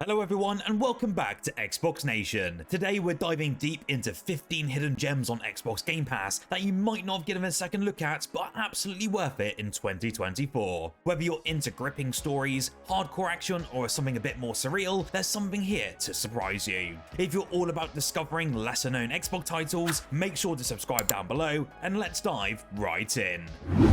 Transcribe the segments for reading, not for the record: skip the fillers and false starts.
Hello everyone and welcome back to Xbox Nation. Today we're diving deep into 15 hidden gems on Xbox Game Pass that you might not have given a second look at but are absolutely worth it in 2024. Whether you're into gripping stories, hardcore action or something a bit more surreal, there's something here to surprise you. If you're all about discovering lesser known Xbox titles, make sure to subscribe down below and let's dive right in.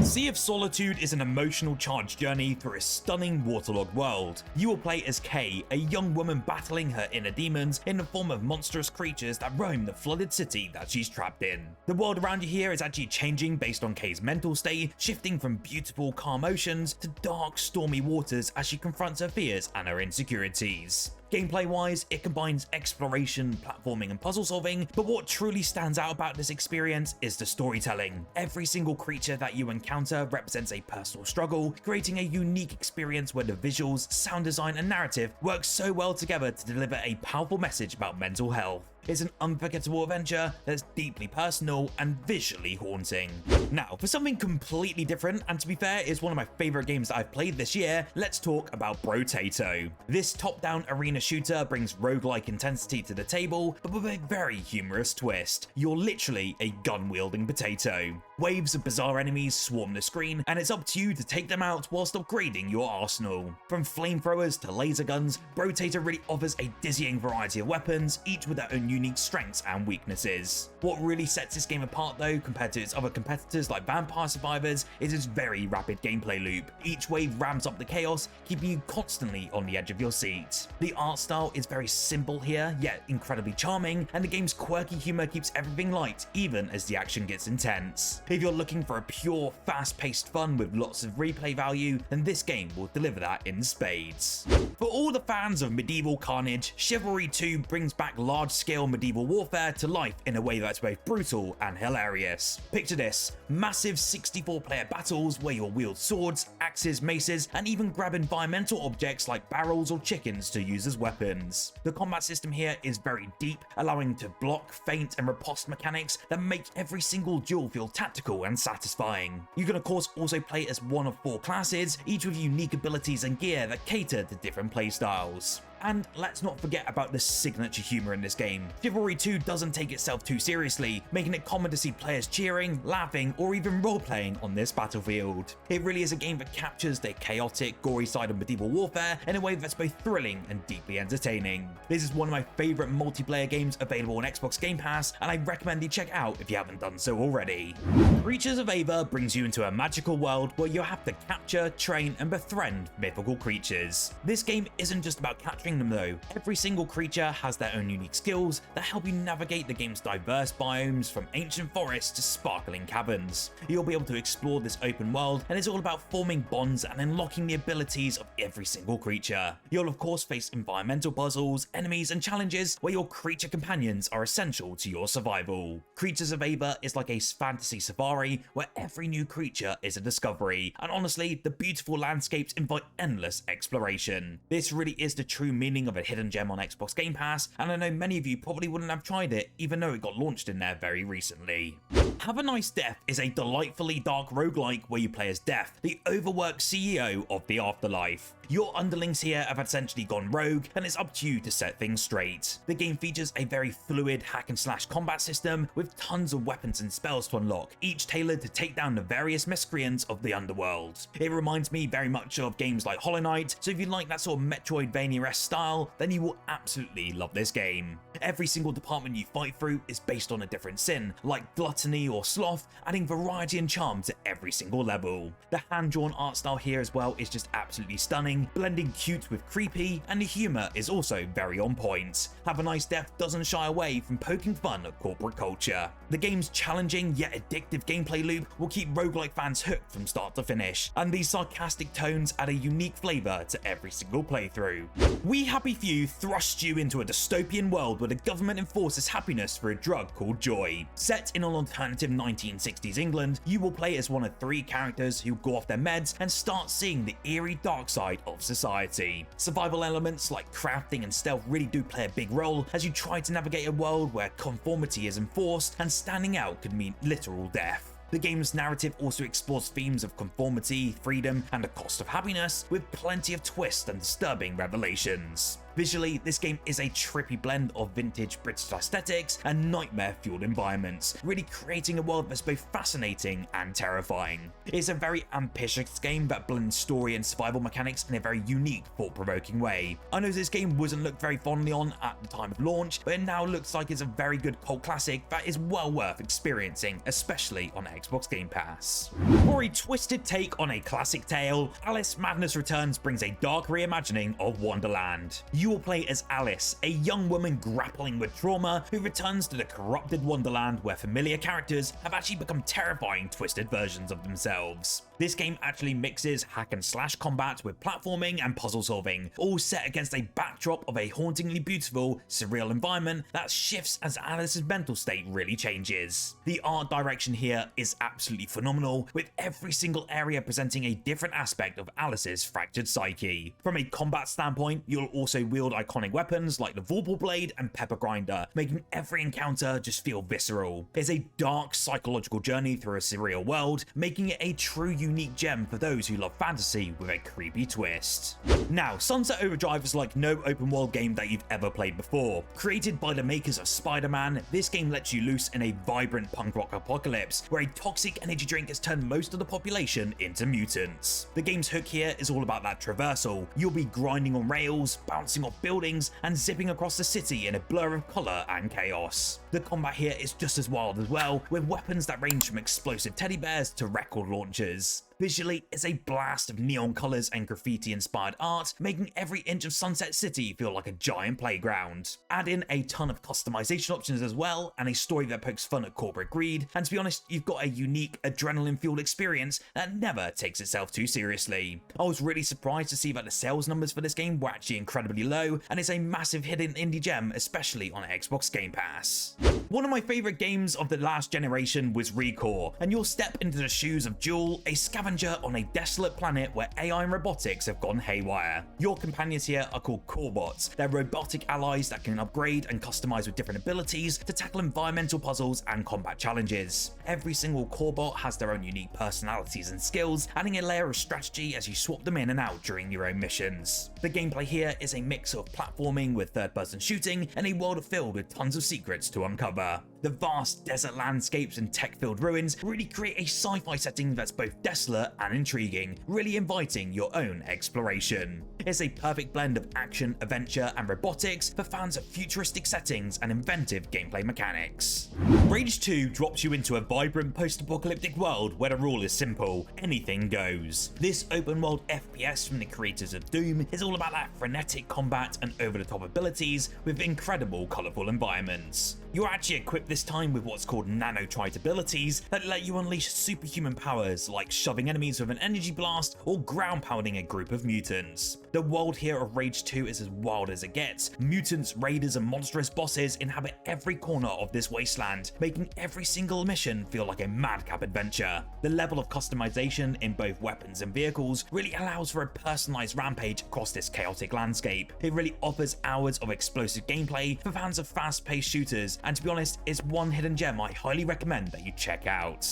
Sea of Solitude is an emotional charged journey through a stunning waterlogged world. You will play as Kay, a young woman battling her inner demons in the form of monstrous creatures that roam the flooded city that she's trapped in. The world around you here is actually changing based on Kay's mental state, shifting from beautiful calm oceans to dark stormy waters as she confronts her fears and her insecurities. Gameplay wise, it combines exploration, platforming and puzzle solving, but what truly stands out about this experience is the storytelling. Every single creature that you encounter represents a personal struggle, creating a unique experience where the visuals, sound design and narrative work so well together to deliver a powerful message about mental health. It's an unforgettable adventure that's deeply personal and visually haunting. Now, for something completely different, and to be fair, is one of my favorite games that I've played this year, let's talk about Brotato. This top-down arena shooter brings roguelike intensity to the table, but with a very humorous twist. You're literally a gun-wielding potato. Waves of bizarre enemies swarm the screen, and it's up to you to take them out whilst upgrading your arsenal. From flamethrowers to laser guns, Brotato really offers a dizzying variety of weapons, each with their own unique strengths and weaknesses. What really sets this game apart though, compared to its other competitors like Vampire Survivors, is its very rapid gameplay loop. Each wave ramps up the chaos, keeping you constantly on the edge of your seat. The art style is very simple here, yet incredibly charming, and the game's quirky humor keeps everything light, even as the action gets intense. If you're looking for a pure, fast-paced fun with lots of replay value, then this game will deliver that in spades. For all the fans of medieval carnage, Chivalry 2 brings back large-scale medieval warfare to life in a way that's both brutal and hilarious. Picture this: massive 64-player battles where you'll wield swords, axes, maces, and even grab environmental objects like barrels or chickens to use as weapons. The combat system here is very deep, allowing to block, feint, and riposte mechanics that make every single duel feel tactical and satisfying. You can of course also play as one of 4 classes, each with unique abilities and gear that cater to different playstyles. And let's not forget about the signature humor in this game. Chivalry 2 doesn't take itself too seriously, making it common to see players cheering, laughing, or even role-playing on this battlefield. It really is a game that captures the chaotic, gory side of medieval warfare in a way that's both thrilling and deeply entertaining. This is one of my favorite multiplayer games available on Xbox Game Pass, and I recommend you check out if you haven't done so already. Creatures of Ava brings you into a magical world where you have to capture, train, and befriend mythical creatures. This game isn't just about capturing them though. Every single creature has their own unique skills that help you navigate the game's diverse biomes, from ancient forests to sparkling caverns. You'll be able to explore this open world, and it's all about forming bonds and unlocking the abilities of every single creature. You'll of course face environmental puzzles, enemies, and challenges where your creature companions are essential to your survival. Creatures of Ava is like a fantasy safari where every new creature is a discovery, and honestly, the beautiful landscapes invite endless exploration. This really is the true meaning of a hidden gem on Xbox Game Pass, and I know many of you probably wouldn't have tried it even though it got launched in there very recently. Have a Nice Death is a delightfully dark roguelike where you play as Death, the overworked CEO of the afterlife. Your underlings here have essentially gone rogue, and it's up to you to set things straight. The game features a very fluid hack and slash combat system with tons of weapons and spells to unlock, each tailored to take down the various miscreants of the underworld. It reminds me very much of games like Hollow Knight, so if you like that sort of Metroidvania-esque style, then you will absolutely love this game. Every single department you fight through is based on a different sin, like gluttony or sloth, adding variety and charm to every single level. The hand-drawn art style here as well is just absolutely stunning, blending cute with creepy, and the humor is also very on point. Have a Nice Death doesn't shy away from poking fun at corporate culture. The game's challenging yet addictive gameplay loop will keep roguelike fans hooked from start to finish, and these sarcastic tones add a unique flavour to every single playthrough. We Happy Few thrusts you into a dystopian world where the government enforces happiness through a drug called joy. Set in an alternative 1960s England, you will play as one of 3 characters who go off their meds and start seeing the eerie dark side of society. Survival elements like crafting and stealth really do play a big role as you try to navigate a world where conformity is enforced and standing out could mean literal death. The game's narrative also explores themes of conformity, freedom, and the cost of happiness, with plenty of twists and disturbing revelations. Visually, this game is a trippy blend of vintage British aesthetics and nightmare-fueled environments, really creating a world that's both fascinating and terrifying. It's a very ambitious game that blends story and survival mechanics in a very unique, thought-provoking way. I know this game wasn't looked very fondly on at the time of launch, but it now looks like it's a very good cult classic that is well worth experiencing, especially on Xbox Game Pass. For a twisted take on a classic tale, Alice Madness Returns brings a dark reimagining of Wonderland. You will play as Alice, a young woman grappling with trauma who returns to the corrupted Wonderland where familiar characters have actually become terrifying twisted versions of themselves. This game actually mixes hack and slash combat with platforming and puzzle solving, all set against a backdrop of a hauntingly beautiful, surreal environment that shifts as Alice's mental state really changes. The art direction here is absolutely phenomenal, with every single area presenting a different aspect of Alice's fractured psyche. From a combat standpoint, you'll also wield iconic weapons like the Vorpal Blade and Pepper Grinder, making every encounter just feel visceral. It's a dark psychological journey through a surreal world, making it a true unique gem for those who love fantasy with a creepy twist. Now, Sunset Overdrive is like no open world game that you've ever played before. Created by the makers of Spider-Man, this game lets you loose in a vibrant punk rock apocalypse where a toxic energy drink has turned most of the population into mutants. The game's hook here is all about that traversal. You'll be grinding on rails, bouncing off buildings, and zipping across the city in a blur of colour and chaos. The combat here is just as wild as well, with weapons that range from explosive teddy bears to record launchers. Visually, it's a blast of neon colours and graffiti-inspired art, making every inch of Sunset City feel like a giant playground. Add in a ton of customization options as well, and a story that pokes fun at corporate greed, and to be honest, you've got a unique adrenaline-fueled experience that never takes itself too seriously. I was really surprised to see that the sales numbers for this game were actually incredibly low, and it's a massive hidden indie gem, especially on Xbox Game Pass. One of my favourite games of the last generation was ReCore, and you'll step into the shoes of Jewel, a scavenger on a desolate planet where AI and robotics have gone haywire. Your companions here are called Corebots. They're robotic allies that can upgrade and customize with different abilities to tackle environmental puzzles and combat challenges. Every single Corebot has their own unique personalities and skills, adding a layer of strategy as you swap them in and out during your own missions. The gameplay here is a mix of platforming with third-person shooting and a world filled with tons of secrets to uncover. The vast desert landscapes and tech-filled ruins really create a sci-fi setting that's both desolate and intriguing, really inviting your own exploration. It's a perfect blend of action, adventure, and robotics for fans of futuristic settings and inventive gameplay mechanics. Rage 2 drops you into a vibrant post-apocalyptic world where the rule is simple: anything goes. This open-world FPS from the creators of Doom is all about that frenetic combat and over-the-top abilities with incredible, colourful environments. You're actually equipped this time with what's called nanotrite abilities that let you unleash superhuman powers like shoving enemies with an energy blast or ground pounding a group of mutants. The world here of Rage 2 is as wild as it gets. Mutants, raiders, and monstrous bosses inhabit every corner of this wasteland, making every single mission feel like a madcap adventure. The level of customization in both weapons and vehicles really allows for a personalized rampage across this chaotic landscape. It really offers hours of explosive gameplay for fans of fast-paced shooters, and to be honest, it's one hidden gem I highly recommend that you check out.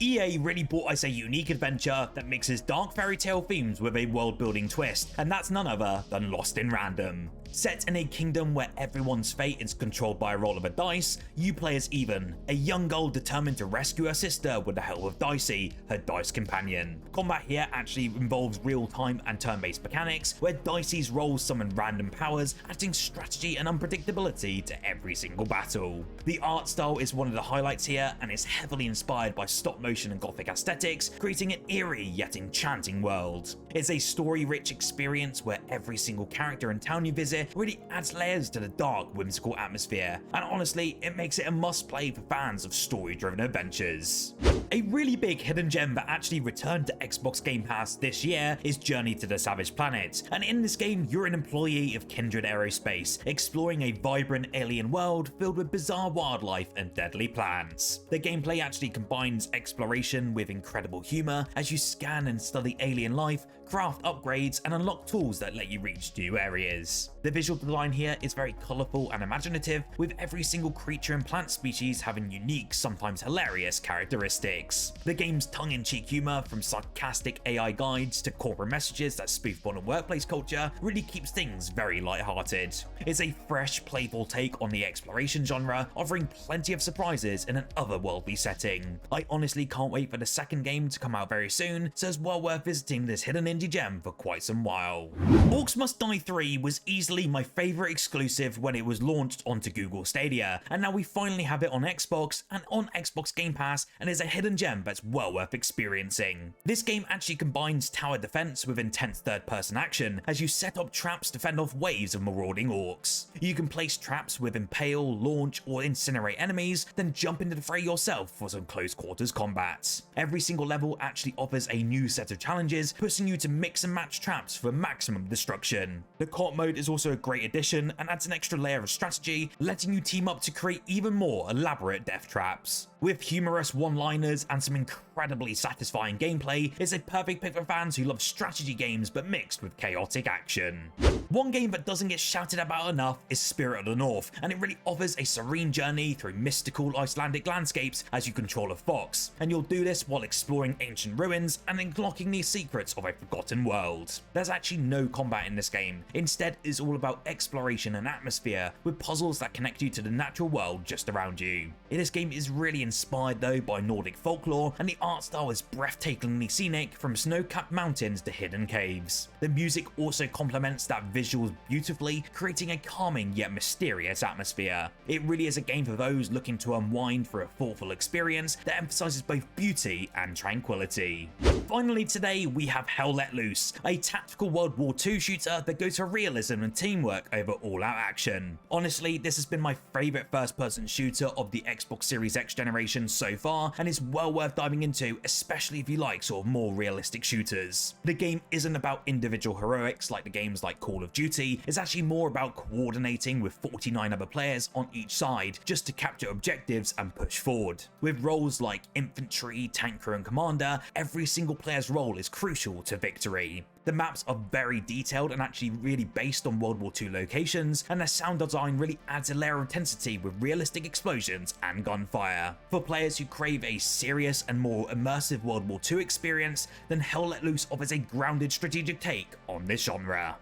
EA really brought us a unique adventure that mixes dark fairy tale themes with a world-building twist, and that's none other than Lost in Random. Set in a kingdom where everyone's fate is controlled by a roll of a dice, you play as Even, a young girl determined to rescue her sister with the help of Dicey, her dice companion. Combat here actually involves real-time and turn-based mechanics, where Dicey's rolls summon random powers, adding strategy and unpredictability to every single battle. The art style is one of the highlights here, and is heavily inspired by stop-motion and gothic aesthetics, creating an eerie yet enchanting world. It's a story-rich experience where every single character and town you visit really adds layers to the dark, whimsical atmosphere, and honestly, it makes it a must-play for fans of story-driven adventures. A really big hidden gem that actually returned to Xbox Game Pass this year is Journey to the Savage Planet, and in this game, you're an employee of Kindred Aerospace, exploring a vibrant alien world filled with bizarre wildlife and deadly plants. The gameplay actually combines exploration with incredible humor as you scan and study alien life, craft upgrades, and unlock tools that let you reach new areas. The visual design here is very colourful and imaginative, with every single creature and plant species having unique, sometimes hilarious characteristics. graphics. The game's tongue-in-cheek humor, from sarcastic AI guides to corporate messages that spoof modern workplace culture, really keeps things very lighthearted. It's a fresh, playful take on the exploration genre, offering plenty of surprises in an otherworldly setting. I honestly can't wait for the second game to come out very soon, so it's well worth visiting this hidden indie gem for quite some while. Orcs Must Die 3 was easily my favourite exclusive when it was launched onto Google Stadia, and now we finally have it on Xbox and on Xbox Game Pass, and is a hidden gem that's well worth experiencing. This game actually combines tower defense with intense third-person action, as you set up traps to fend off waves of marauding orcs. You can place traps with impale, launch, or incinerate enemies, then jump into the fray yourself for some close quarters combat. Every single level actually offers a new set of challenges, pushing you to mix and match traps for maximum destruction. The co-op mode is also a great addition and adds an extra layer of strategy, letting you team up to create even more elaborate death traps. With humorous one-liners and some incredibly satisfying gameplay, it's a perfect pick for fans who love strategy games but mixed with chaotic action. One game that doesn't get shouted about enough is Spirit of the North, and it really offers a serene journey through mystical Icelandic landscapes as you control a fox, and you'll do this while exploring ancient ruins and unlocking the secrets of a forgotten world. There's actually no combat in this game. Instead, it's all about exploration and atmosphere, with puzzles that connect you to the natural world just around you. This game is really inspired though by Nordic folklore, and the art style is breathtakingly scenic, from snow-capped mountains to hidden caves. The music also complements that visuals beautifully, creating a calming yet mysterious atmosphere. It really is a game for those looking to unwind for a thoughtful experience that emphasizes both beauty and tranquility. Finally today, we have Hell Let Loose, a tactical World War II shooter that goes for realism and teamwork over all-out action. Honestly, this has been my favorite first-person shooter of the Xbox Series X generation so far, and is well worth diving into, especially if you like sort of more realistic shooters. The game isn't about individual heroics like the games like Call of Duty, it's actually more about coordinating with 49 other players on each side just to capture objectives and push forward. With roles like infantry, tanker and commander, every single player's role is crucial to victory. The maps are very detailed and actually really based on World War II locations, and their sound design really adds a layer of intensity with realistic explosions and gunfire. For players who crave a serious and more immersive World War II experience, then Hell Let Loose offers a grounded strategic take on this genre.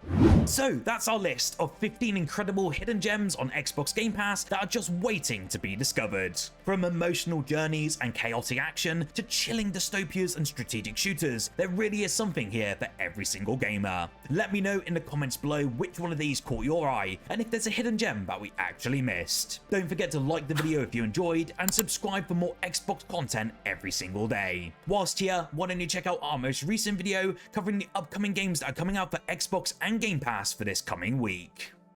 So that's our list of 15 incredible hidden gems on Xbox Game Pass that are just waiting to be discovered. From emotional journeys and chaotic action to chilling dystopias and strategic shooters, there really is something here for every single gamer. Let me know in the comments below which one of these caught your eye, and if there's a hidden gem that we actually missed. Don't forget to like the video if you enjoyed, and subscribe for more Xbox content every single day. Whilst here, why don't you check out our most recent video covering the upcoming games that are coming out for Xbox and Game Pass for this coming week.